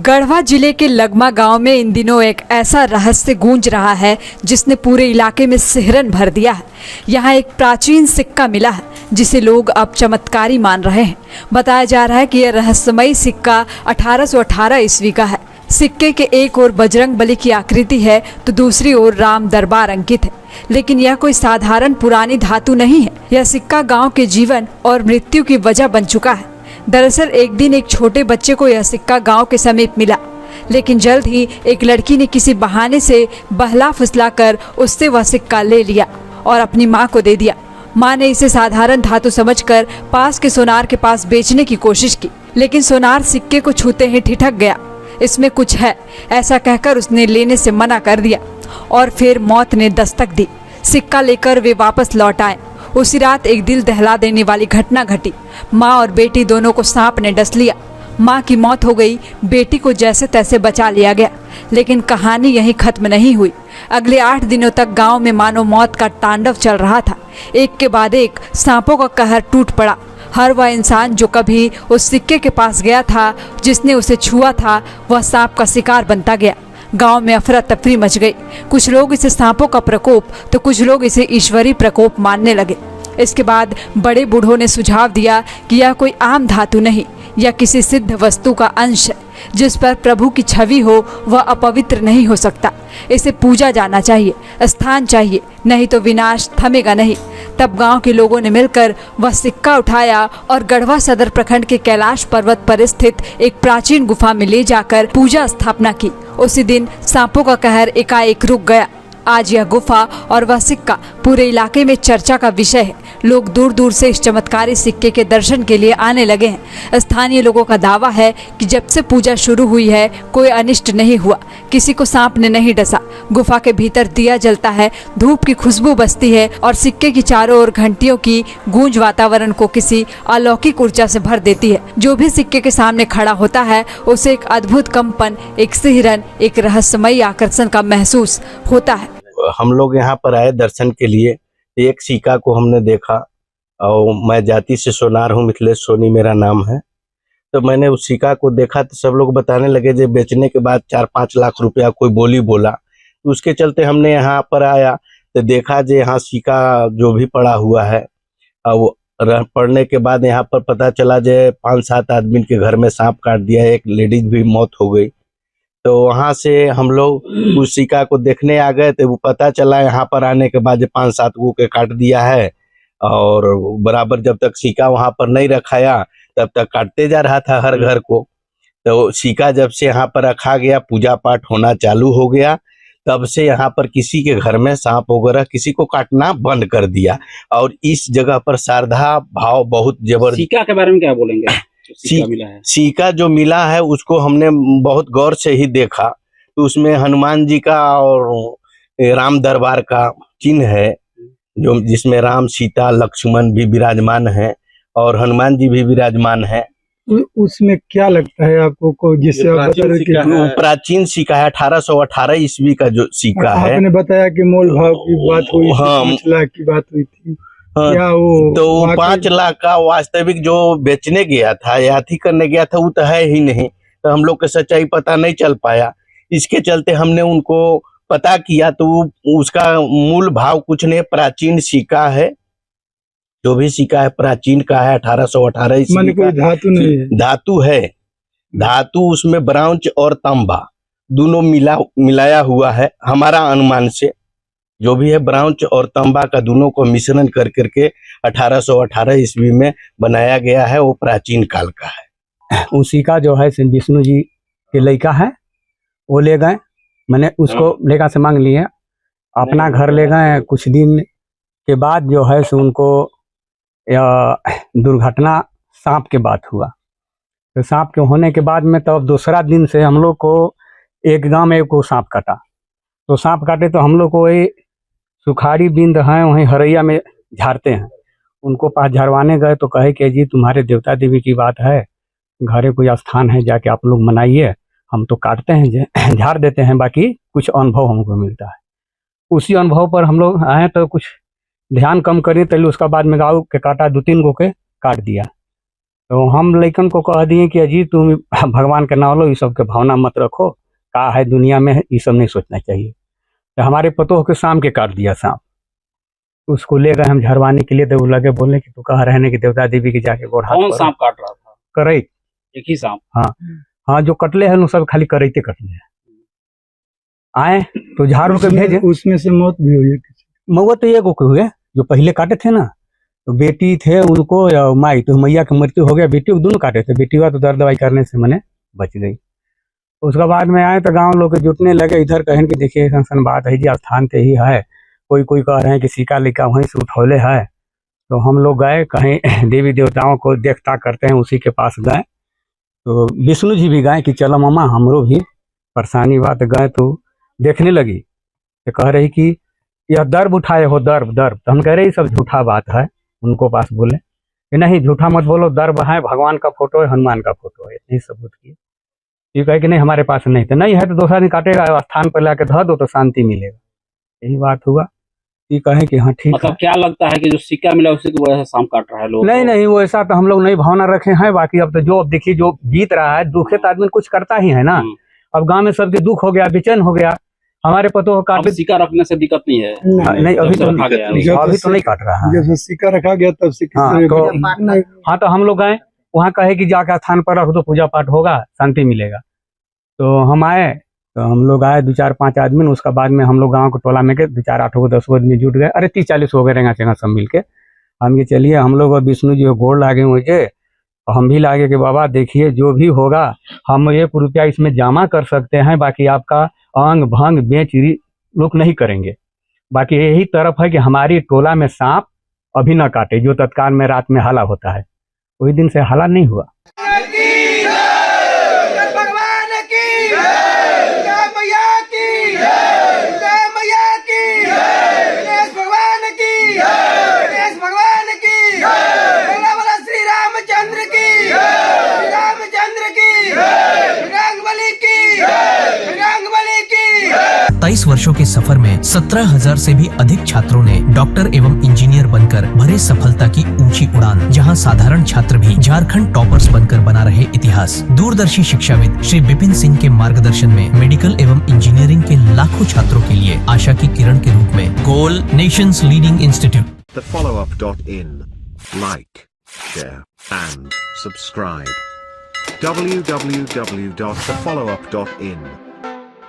गढ़वा जिले के लगमा गांव में इन दिनों एक ऐसा रहस्य गूंज रहा है जिसने पूरे इलाके में सिहरन भर दिया है। यहाँ एक प्राचीन सिक्का मिला है जिसे लोग अब चमत्कारी मान रहे हैं। बताया जा रहा है कि यह रहस्यमयी सिक्का 1818 ईस्वी का है। सिक्के के एक ओर बजरंग बली की आकृति है तो दूसरी ओर राम दरबार अंकित है। लेकिन यह कोई साधारण पुरानी धातु नहीं है। यह सिक्का गांव के जीवन और मृत्यु की वजह बन चुका है। दरअसल एक दिन एक छोटे बच्चे को यह सिक्का गांव के समीप मिला, लेकिन जल्द ही एक लड़की ने किसी बहाने से बहला फुसला कर उससे वह सिक्का ले लिया और अपनी मां को दे दिया। मां ने इसे साधारण धातु समझकर पास के सोनार के पास बेचने की कोशिश की, लेकिन सोनार सिक्के को छूते ही ठिठक गया। इसमें कुछ है ऐसा कहकर उसने लेने से मना कर दिया और फिर मौत ने दस्तक दी। सिक्का लेकर वे वापस लौट आए। उसी रात एक दिल दहला देने वाली घटना घटी। माँ और बेटी दोनों को सांप ने डस लिया। माँ की मौत हो गई, बेटी को जैसे तैसे बचा लिया गया। लेकिन कहानी यहीं खत्म नहीं हुई। अगले 8 दिनों तक गांव में मानो मौत का तांडव चल रहा था। एक के बाद एक सांपों का कहर टूट पड़ा। हर वह इंसान जो कभी उस सिक्के के पास गया था, जिसने उसे छुआ था, वह सांप का शिकार बनता गया। गांव में अफरा तफरी मच गई। कुछ लोग इसे सांपों का प्रकोप तो कुछ लोग इसे ईश्वरी प्रकोप मानने लगे। इसके बाद बड़े बूढ़ों ने सुझाव दिया कि यह कोई आम धातु नहीं, यह किसी सिद्ध वस्तु का अंश है। जिस पर प्रभु की छवि हो वह अपवित्र नहीं हो सकता। इसे पूजा जाना चाहिए, स्थान चाहिए, नहीं तो विनाश थमेगा नहीं। तब गांव के लोगों ने मिलकर वह सिक्का उठाया और गढ़वा सदर प्रखंड के कैलाश पर्वत पर स्थित एक प्राचीन गुफा में ले जाकर पूजा स्थापना की। उसी दिन सांपों का कहर एकाएक रुक गया। आज यह गुफा और वह सिक्का पूरे इलाके में चर्चा का विषय है। लोग दूर दूर से इस चमत्कारी सिक्के के दर्शन के लिए आने लगे हैं। स्थानीय लोगों का दावा है कि जब से पूजा शुरू हुई है कोई अनिष्ट नहीं हुआ, किसी को सांप ने नहीं डसा। गुफा के भीतर दिया जलता है, धूप की खुशबू बसती है और सिक्के की चारों ओर घंटियों की गूंज वातावरण को किसी अलौकिक ऊर्जा से भर देती है। जो भी सिक्के के सामने खड़ा होता है उसे एक अद्भुत कंपन, एक सिहरन, एक रहस्यमयी आकर्षण का महसूस होता है। हम लोग यहाँ पर आए दर्शन के लिए। एक सिक्का को हमने देखा और मैं जाति से सोनार हूँ, मिथिलेश सोनी मेरा नाम है। तो मैंने उस सिक्का को देखा तो सब लोग बताने लगे जो बेचने के बाद 4-5 लाख रुपया कोई बोला। तो उसके चलते हमने यहाँ पर आया तो देखा जो यहाँ सिक्का जो भी पड़ा हुआ है और पड़ने के बाद यहाँ पर पता चला जो 5-7 आदमी के घर में सांप काट दिया, एक लेडीज भी मौत हो गई। तो वहाँ से हम लोग उस सिक्का को देखने आ गए तो वो पता चला यहाँ पर आने के बाद 5-7 गो के काट दिया है और बराबर जब तक सिक्का वहाँ पर नहीं रखाया तब तक काटते जा रहा था हर घर को। तो सिक्का जब से यहाँ पर रखा गया, पूजा पाठ होना चालू हो गया, तब से यहाँ पर किसी के घर में सांप वगैरह किसी को काटना बंद कर दिया। और इस जगह पर श्रद्धा भाव बहुत जबरदस्त। सिक्का के बारे में क्या बोलेंगे? सिक्का जो मिला है उसको हमने बहुत गौर से ही देखा तो उसमें हनुमान जी का और राम दरबार का चिन्ह है, जो जिसमें राम, सीता, लक्ष्मण भी विराजमान है और हनुमान जी भी विराजमान है। उसमें क्या लगता है आपको को जिससे आप बता रहे कि प्राचीन सिक्का है, 1818 ईस्वी का जो सिक्का है। आपने बताया कि मोल भाव की बात हुई, 5 लाख की बात हुई थी। हाँ, क्या वो तो 5 लाख का वास्तविक जो बेचने गया था या अथी करने गया था वो तो है ही नहीं। तो हम लोग के सच्चाई पता नहीं चल पाया। इसके चलते हमने उनको पता किया तो उसका मूल भाव कुछ नहीं, प्राचीन सिक्का है। जो भी सिक्का है प्राचीन का है, 1818 ईस्वी का। धातु नहीं है, धातु है। धातु उसमें ब्राउंच और तांबा दोनों मिलाया हुआ है। हमारा अनुमान से जो भी है ब्राउंच और तांबा का दोनों को मिश्रण कर करके 1818 ईस्वी में बनाया गया है। वो प्राचीन काल का है। उसी का जो है विष्णु जी के लड़का है, वो ले गए। मैंने उसको लेकर से मांग लिए, अपना घर ले गए। कुछ दिन के बाद जो है उनको दुर्घटना सांप के बात हुआ। तो सांप के होने के बाद में तब दूसरा दिन से हम लोग को एक गांव में को सांप काटा। तो सांप काटे तो हम लोग को वही सुखाड़ी बिंद हैं, वहीं हरैया में झाड़ते हैं। उनको पास झड़वाने गए तो कहे कि जी तुम्हारे देवता देवी की बात है, घरे कोई स्थान है, जाके आप लोग मनाइए। हम तो काटते हैं, झाड़ देते हैं, बाकी कुछ अनुभव हमको मिलता है। उसी अनुभव पर हम लोग आए तो कुछ ध्यान कम करिए, तो उसका बाद में गाँव के काटा 2-3 गो के काट दिया। तो हम लइकन को कह दिए कि अजी तुम भगवान के नाम लो, ये सब के भावना मत रखो, का है दुनिया में, ये सब नहीं सोचना चाहिए। तो हमारे पतोह के शाम के काट दिया सांप। उसको ले गए हम झरवाने के लिए, तो वो लगे बोलने कि तू कहाँ रहने की देवता देवी की जाके गोड़ हाथ कौन पर सांप काट रहा था? करई। एक ही सांप? हाँ, जो कटले हैं सब खाली करैते कटले हैं। आए तो झाड़ू के भेजे, उसमें से मौत भी हुई है किसी मऊआ तो एगो के हुए, जो पहले काटे थे ना, तो बेटी थे उनको या माई, तो मैया की मृत्यु हो गया, बेटी को दोनों काटे थे। बेटी हुआ तो दर्द दवाई करने से मैंने बच गई। उसके बाद में आए तो गांव लोग के जुटने लगे, इधर कहें कि देखिए ऐसा बात है जी, स्थान पे ही है, कोई कोई कह रहे हैं कि सिक्का लिक्का वहीं से उठौले है। तो हम लोग गए, कहीं देवी देवताओं को देखता करते हैं, उसी के पास गए। तो विष्णु जी भी गए कि चलो मामा हमरो भी परेशानी बात। गए तो देखने लगी, तो कह रही कि यह दर्ब उठाए हो, दर्ब दर्ब। तो हम कह रहे ये सब झूठा बात है। उनको पास बोले कि नहीं झूठा मत बोलो, दर्ब है, भगवान का फोटो है, हनुमान का फोटो है, इतनी सबूत किए। ये कहे कि नहीं हमारे पास नहीं, तो नहीं है तो दूसरा दिन काटेगा, स्थान पर लाके धर दो तो शांति मिलेगा। यही बात हुआ। ये कहे कि हाँ ठीक मतलब है। क्या लगता है कि जो सिक्का मिला उसी की वजह से सांप काट रहा है लोग? नहीं नहीं, वो ऐसा तो हम लोग नहीं भावना रखे हैं। बाकी अब तो जो अब देखिए जो बीत रहा है, दुखे तो आदमी कुछ करता ही है ना। अब गांव में सबके दुख हो गया, बेचैन हो गया। हमारे पतों को अब काटे सिक्का रखने से दिक्कत नहीं है? नहीं, अभी जब से रखा गया है। अभी तो नहीं काट रहा है। जब से सिक्का रखा गया तब से हाँ, किसी तो ने हाँ, तो हम लोग गए वहाँ, कहे कि जाकर स्थान पर रख दो, पूजा पाठ होगा, शांति मिलेगा। तो हम आए, तो हम लोग आए 2-4-5 आदमी। उसका बाद में हम लोग गांव को टोला में के 2-4-8-10 आदमी जुट गए। अरे 30-40 हो गए रहेंगे चंगा सब मिल के। हम ये चलिए हम लोग विष्णु जी को गोड़ लागे मुझे, और हम भी लागे कि बाबा देखिए जो भी होगा हम 1 रुपया इसमें जमा कर सकते हैं, बाकी आपका अंग भंग बेच लोग नहीं करेंगे। बाकी यही तरफ है कि हमारी टोला में सांप अभी न काटे, जो तत्काल में रात में हला होता है। वही दिन से हला नहीं हुआ। भगवान की जय मैया की जय मैया की गणेश भगवान की गणेश भगवान की बोला श्री रामचंद्र की श्री रामचंद्र की बजरंगबली की बजरंगबली की। 23 वर्षों के सफर में 17,000 से भी अधिक छात्रों ने डॉक्टर एवं इंजीनियर बनकर भरे सफलता की ऊंची उड़ान, जहां साधारण छात्र भी झारखंड टॉपर्स बनकर बना रहे इतिहास। दूरदर्शी शिक्षाविद श्री विपिन सिंह के मार्गदर्शन में मेडिकल एवं इंजीनियरिंग के लाखों छात्रों के लिए आशा की किरण के रूप में गोल nations leading institute. thefollowup.in. Like, share and subscribe. www.thefollowup.in